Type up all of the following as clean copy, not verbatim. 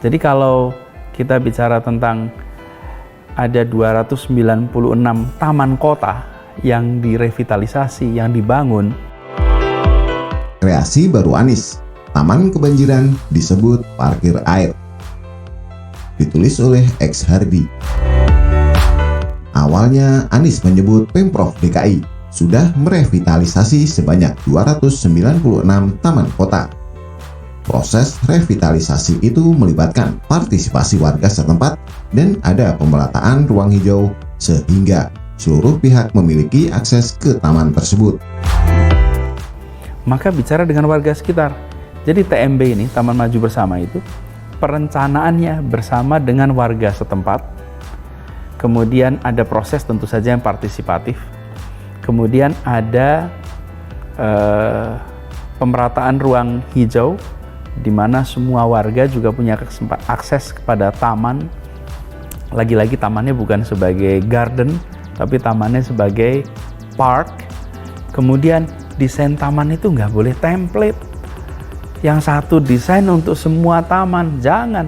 Jadi kalau kita bicara tentang ada 296 taman kota yang direvitalisasi, yang dibangun. Kreasi baru Anies, taman kebanjiran disebut parkir air. Ditulis oleh X Hardy. Awalnya Anies menyebut Pemprov DKI sudah merevitalisasi sebanyak 296 taman kota. Proses revitalisasi itu melibatkan partisipasi warga setempat dan ada pemerataan ruang hijau sehingga seluruh pihak memiliki akses ke taman tersebut. Maka bicara dengan warga sekitar. Jadi TMB ini, Taman Maju Bersama itu, perencanaannya bersama dengan warga setempat. Kemudian ada proses tentu saja yang partisipatif. Kemudian ada pemerataan ruang hijau, di mana semua warga juga punya akses kepada taman. Lagi-lagi tamannya bukan sebagai garden, tapi tamannya sebagai park. Kemudian desain taman itu nggak boleh template. Yang satu desain untuk semua taman, jangan.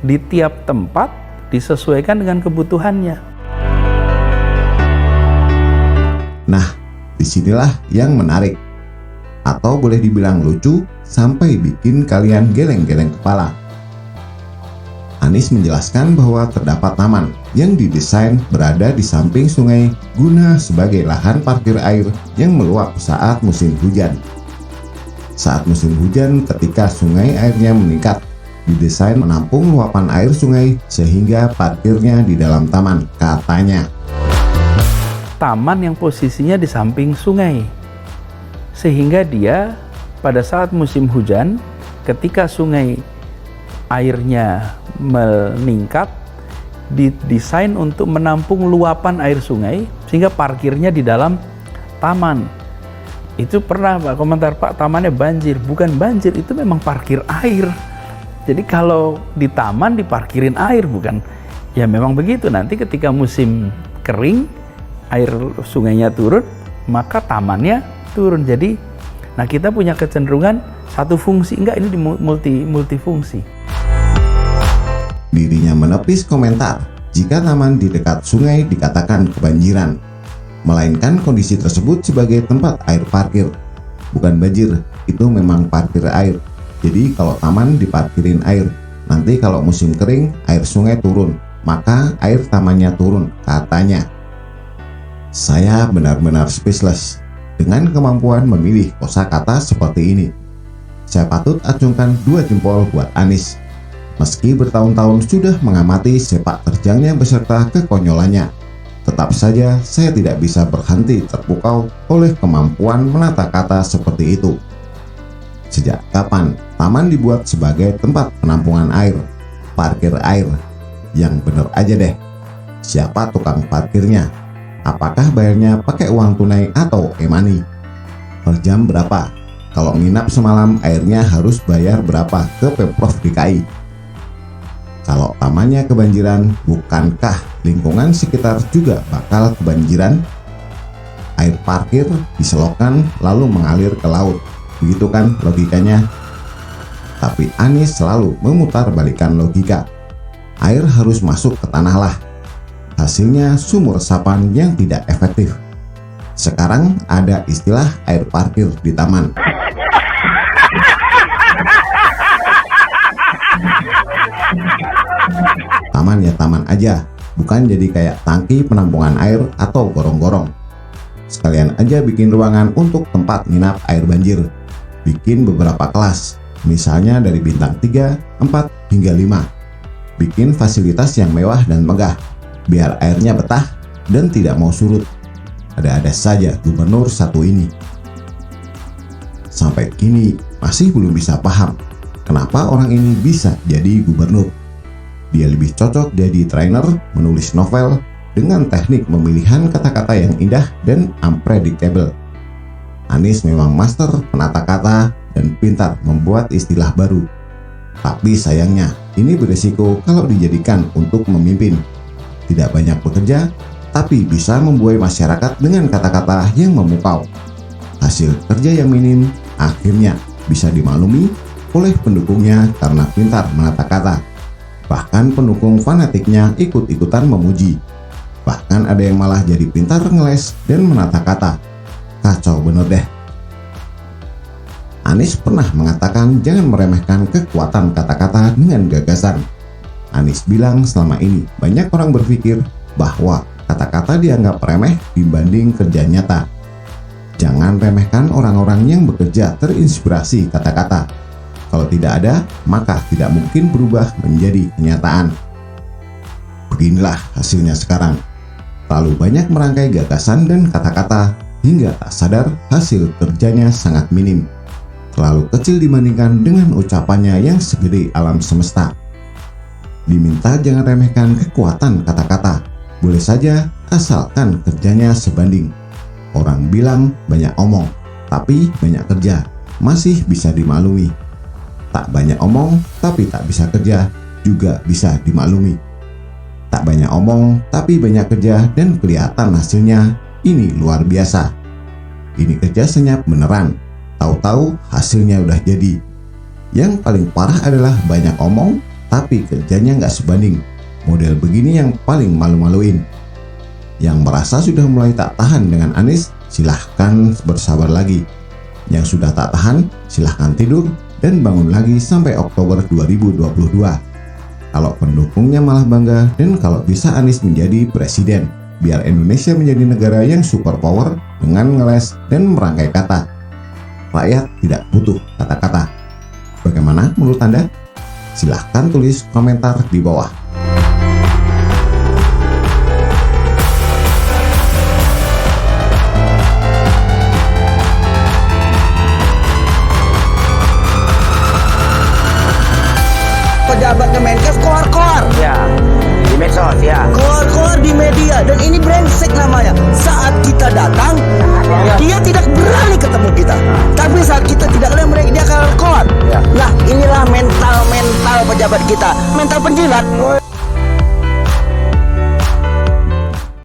Di tiap tempat disesuaikan dengan kebutuhannya. Nah, disinilah yang menarik. Atau boleh dibilang lucu, sampai bikin kalian geleng-geleng kepala. Anies menjelaskan bahwa terdapat taman yang didesain berada di samping sungai guna sebagai lahan parkir air yang meluap saat musim hujan. Saat musim hujan, ketika sungai airnya meningkat, didesain menampung luapan air sungai sehingga parkirnya di dalam taman, katanya. Taman yang posisinya di samping sungai, sehingga dia pada saat musim hujan, ketika sungai airnya meningkat, didesain untuk menampung luapan air sungai, sehingga parkirnya di dalam taman. Itu pernah Pak komentar, Pak, tamannya banjir. Bukan banjir, itu memang parkir air. Jadi kalau di taman diparkirin air, bukan. Ya memang begitu, nanti ketika musim kering, air sungainya turun, maka tamannya turun. Jadi, nah kita punya kecenderungan satu fungsi, enggak, ini multifungsi. Dirinya menepis komentar jika taman di dekat sungai dikatakan kebanjiran, melainkan kondisi tersebut sebagai tempat air parkir. Bukan banjir, itu memang parkir air. Jadi kalau taman diparkirin air, nanti kalau musim kering air sungai turun, maka air tamannya turun, katanya. Saya benar-benar speechless dengan kemampuan memilih kosakata seperti ini. Saya patut acungkan 2 jempol buat Anies. Meski bertahun-tahun sudah mengamati sepak terjangnya beserta kekonyolannya, tetap saja saya tidak bisa berhenti terpukau oleh kemampuan menata kata seperti itu. Sejak kapan taman dibuat sebagai tempat penampungan air, parkir air? Yang bener aja deh, siapa tukang parkirnya? Apakah bayarnya pakai uang tunai atau e-money? Per jam berapa? Kalau nginap semalam airnya harus bayar berapa ke Pemprov DKI? Kalau tamannya kebanjiran, bukankah lingkungan sekitar juga bakal kebanjiran? Air parkir diselokan lalu mengalir ke laut. Begitu kan logikanya? Tapi Anies selalu memutarbalikkan logika. Air harus masuk ke tanah lah. Hasilnya sumur resapan yang tidak efektif. Sekarang ada istilah air parkir di taman. Taman ya taman aja, bukan jadi kayak tangki penampungan air atau gorong-gorong. Sekalian aja bikin ruangan untuk tempat nginap air banjir. Bikin beberapa kelas, misalnya dari bintang 3, 4, hingga 5. Bikin fasilitas yang mewah dan megah, biar airnya betah dan tidak mau surut. Ada-ada saja gubernur satu ini. Sampai kini masih belum bisa paham kenapa orang ini bisa jadi gubernur. Dia lebih cocok jadi trainer menulis novel dengan teknik pemilihan kata-kata yang indah dan unpredictable. Anies memang master penata kata dan pintar membuat istilah baru. Tapi sayangnya, ini beresiko kalau dijadikan untuk memimpin. Tidak banyak bekerja, tapi bisa membuai masyarakat dengan kata-kata yang memukau. Hasil kerja yang minim akhirnya bisa dimaklumi oleh pendukungnya karena pintar menata kata. Bahkan pendukung fanatiknya ikut-ikutan memuji. Bahkan ada yang malah jadi pintar ngeles dan menata kata. Kacau bener deh. Anies pernah mengatakan jangan meremehkan kekuatan kata-kata dengan gagasan. Anies bilang selama ini banyak orang berpikir bahwa kata-kata dianggap remeh dibanding kerja nyata. Jangan remehkan orang-orang yang bekerja terinspirasi kata-kata. Kalau tidak ada, maka tidak mungkin berubah menjadi kenyataan. Beginilah hasilnya sekarang. Terlalu banyak merangkai gagasan dan kata-kata hingga tak sadar hasil kerjanya sangat minim. Terlalu kecil dibandingkan dengan ucapannya yang segede alam semesta. Diminta jangan remehkan kekuatan kata-kata. Boleh saja asalkan kerjanya sebanding. Orang bilang banyak omong, tapi banyak kerja, masih bisa dimaklumi. Tak banyak omong, tapi tak bisa kerja, juga bisa dimaklumi. Tak banyak omong, tapi banyak kerja dan kelihatan hasilnya, ini luar biasa. Ini kerja senyap beneran, tahu-tahu hasilnya udah jadi. Yang paling parah adalah banyak omong, tapi kerjanya nggak sebanding. Model begini yang paling malu-maluin. Yang merasa sudah mulai tak tahan dengan Anies, silahkan bersabar lagi. Yang sudah tak tahan, silahkan tidur dan bangun lagi sampai Oktober 2022. Kalau pendukungnya malah bangga dan kalau bisa Anies menjadi presiden, biar Indonesia menjadi negara yang superpower dengan ngeles dan merangkai kata. Rakyat tidak butuh kata-kata. Bagaimana menurut Anda? Silahkan tulis komentar di bawah. Pejabat Kemenkes koar-koar. Ya, di medsos ya. Koar-koar di media dan ini brengsek namanya. Saat kita datang, dia tidak berani